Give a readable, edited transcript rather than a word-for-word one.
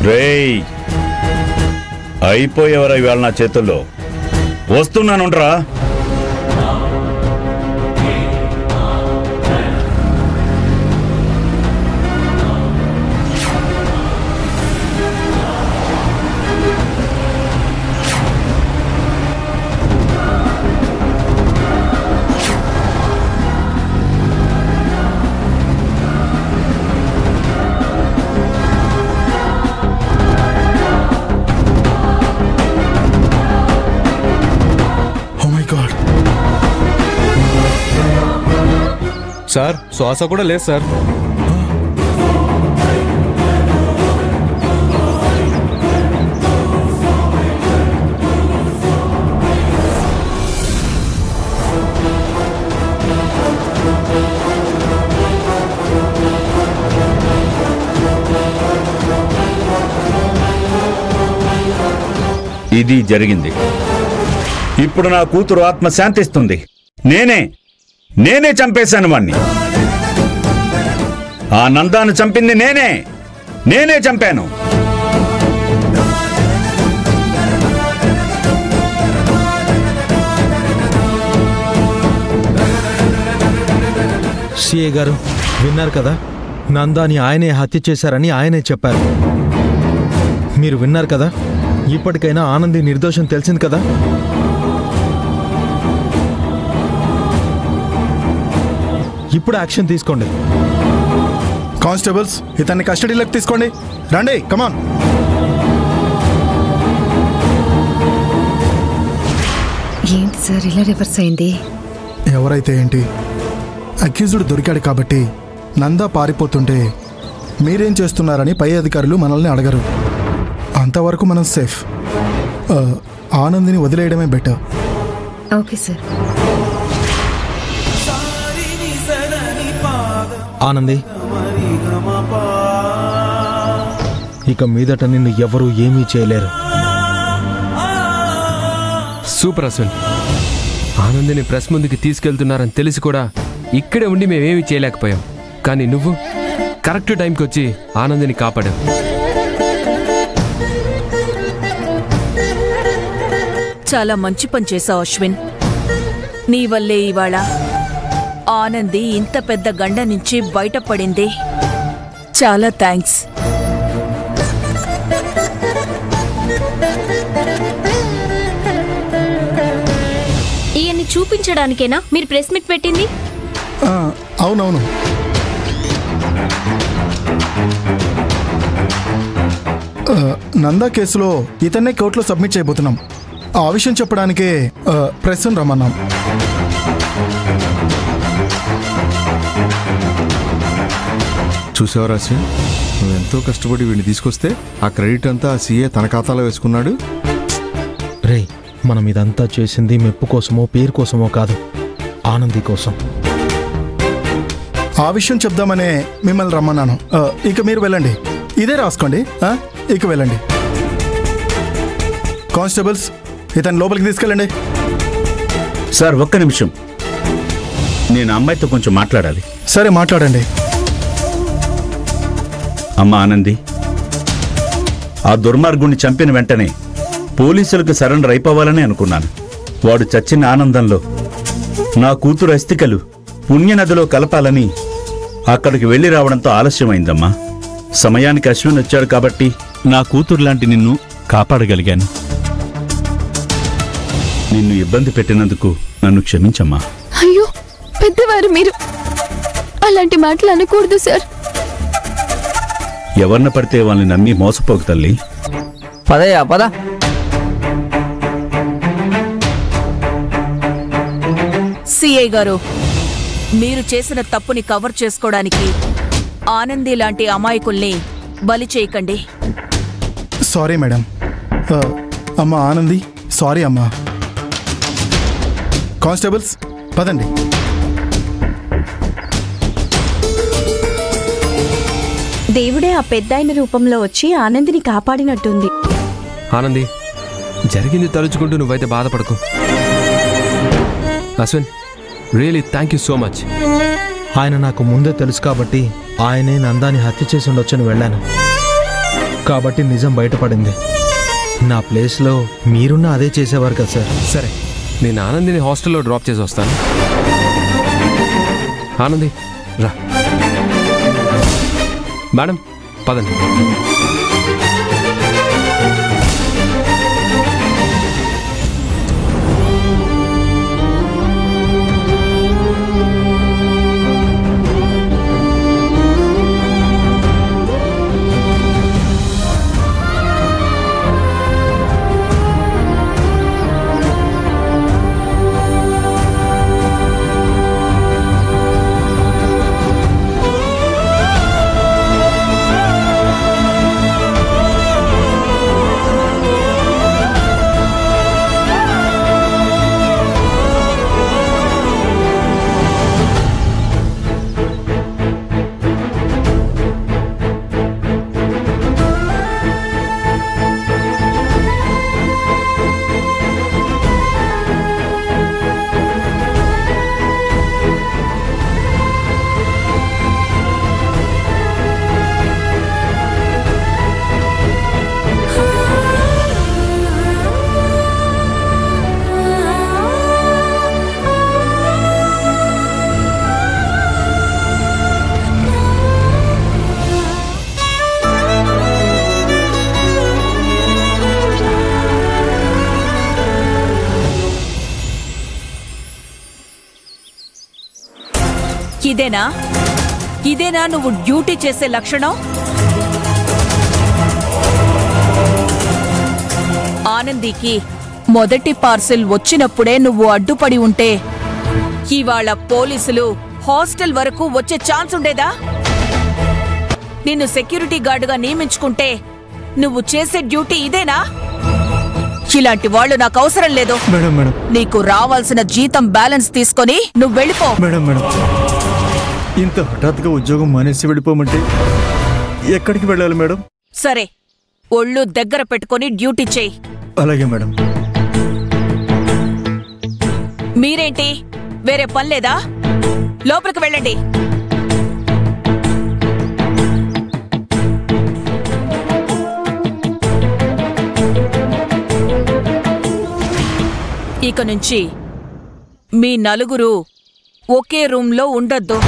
రేయ్, అయిపోయేవరా ఇవాళ నా చేతుల్లో. వస్తున్నానుండ్రా. సార్ శ్వాస కూడా లేదు సార్. ఇది జరిగింది. ఇప్పుడు నా కూతురు ఆత్మ శాంతిస్తుంది. నేనే చంపేశాను వాణ్ణి. ఆ నందాను చంపింది నేనే చంపాను. సిఏ గారు విన్నారు కదా, నందాని ఆయనే హత్య చేశారని ఆయనే చెప్పారు. మీరు విన్నారు కదా, ఇప్పటికైనా ఆనంది నిర్దోషం తెలిసింది కదా. ఇప్పుడు యాక్షన్ తీసుకోండి. కానిస్టేబుల్స్, ఇతన్ని కస్టడీలోకి తీసుకోండి. రండి, కమాన్. ఏంటి సార్ ఇలా రివర్స్ అయింది? ఎవరైతే ఏంటి, అక్యూజ్డ్ దొరికాడు కాబట్టి నందా పారిపోతుంటే మీరేం చేస్తున్నారని పై అధికారులు మనల్ని అడగరు. అంతవరకు మనం సేఫ్. ఆనందిని వదిలేయడమే బెటర్. Okay sir. ఆనంది, ఇక మీదట నిన్ను ఎవరూ ఏమీ చేయలేరు. సూపర్ అశ్విన్. ఆనందిని ప్రెస్ ముందుకి తీసుకెళ్తున్నారని తెలిసి కూడా ఇక్కడే ఉండి మేమేమీ చేయలేకపోయాం. కానీ నువ్వు కరెక్ట్ టైంకి వచ్చి ఆనందిని కాపాడావు. చాలా మంచి పని చేశావు అశ్విన్. నీ వల్లే ఇవాళ ఆనంది ఇంత పెద్ద గండ నుంచి బయటపడింది. చాలా థ్యాంక్స్. ఈయన్ని చూపించడానికేనా మీరు ప్రెస్ మీట్ పెట్టింది? అవునవును. నందా కేసులో ఇతన్నే కోర్టులో సబ్మిట్ చేయబోతున్నాం. ఆ విషయం చెప్పడానికే ప్రెస్ను రమ్మన్నాం. చూసావా అశ్విన్, నువ్వెంతో కష్టపడి వీడిని తీసుకొస్తే ఆ క్రెడిట్ అంతా ఆ సీఏ తన ఖాతాలో వేసుకున్నాడు. రే, మనం ఇదంతా చేసింది మెప్పు కోసమో పేరు కోసమో కాదు, ఆనంది కోసం. ఆ విషయం చెప్దామనే మిమ్మల్ని రమ్మన్నాను. ఇక మీరు వెళ్ళండి. ఇదే రాసుకోండి. ఇక వెళ్ళండి. కానిస్టేబుల్స్, ఇతను లోపలికి తీసుకెళ్ళండి. సార్, ఒక్క నిమిషం. నేను అమ్మాయితో కొంచెం మాట్లాడాలి. సరే, మాట్లాడండి. అమ్మా ఆనంది, ఆ దుర్మార్గుణ్ణి చంపిన వెంటనే పోలీసులకు సరెండర్ అయిపోవాలని అనుకున్నాను. వాడు చచ్చిన ఆనందంలో నా కూతురు అస్థికలు పుణ్యనదిలో కలపాలని అక్కడికి వెళ్లి రావడంతో ఆలస్యమైందమ్మా. సమయానికి అశ్విన్ వచ్చాడు కాబట్టి నా కూతురు లాంటి నిన్ను కాపాడగలిగాను. నిన్ను ఇబ్బంది పెట్టినందుకు నన్ను క్షమించమ్మా. అయ్యో, పెద్దవారు మీరు. అలాంటి మాటలు అనకూడదు సార్. ఎవరిన పడితే వాళ్ళని నమ్మి మోసపోకు తల్లి. పదయ్యా పద. సిఐ గారు, మీరు చేసిన తప్పుని కవర్ చేసుకోవడానికి ఆనంది లాంటి అమాయకుల్ని బలి చేయకండి. Sorry madam. అమ్మా ఆనంది, సారీ అమ్మా. కానిస్టేబుల్స్, పదండి. దేవుడే ఆ పెద్దాయన రూపంలో వచ్చి ఆనందిని కాపాడినట్టుంది. ఆనంది, జరిగింది తలుచుకుంటూ నువ్వైతే బాధపడకు. Ashwin, really thank you so much. ఆయన నాకు ముందే తెలుసు కాబట్టి ఆయనే నందాని హత్య చేసి ఉండొచ్చని వెళ్ళాను. కాబట్టి నిజం బయటపడింది. నా ప్లేస్లో మీరున్న అదే చేసేవారు కదా సార్. సరే, నేను ఆనందిని హాస్టల్లో డ్రాప్ చేసి వస్తాను. ఆనంది రా. మేడం పదండి. ఇదేనా నువ్వు డ్యూటీ చేసే లక్షణం? ఆనందికి మొదటి పార్సిల్ వచ్చినప్పుడే నువ్వు అడ్డుపడి ఉంటే ఇవాళ పోలీసులు హాస్టల్ వరకు వచ్చే ఛాన్స్ ఉండేదా? నిన్ను సెక్యూరిటీ గార్డుగా నియమించుకుంటే నువ్వు చేసే డ్యూటీ ఇదేనా? ఇలాంటి వాళ్ళు నాకు అవసరం లేదు. నీకు రావాల్సిన జీతం బ్యాలెన్స్ తీసుకొని నువ్వు వెళ్ళిపో. ఇంత హఠాత్తుగా ఉద్యోగం మానేసి వెళ్ళిపోమంటే ఎక్కడికి వెళ్ళాలి మేడం? సరే, ఒళ్ళు దగ్గర పెట్టుకొని డ్యూటీ చేయి. అలాగే మేడం. మీరేంటి, వేరే పని లేదా? లోపలికి వెళ్ళండి. ఇక నుంచి మీ నలుగురు ఒకే రూమ్లో ఉండొద్దు.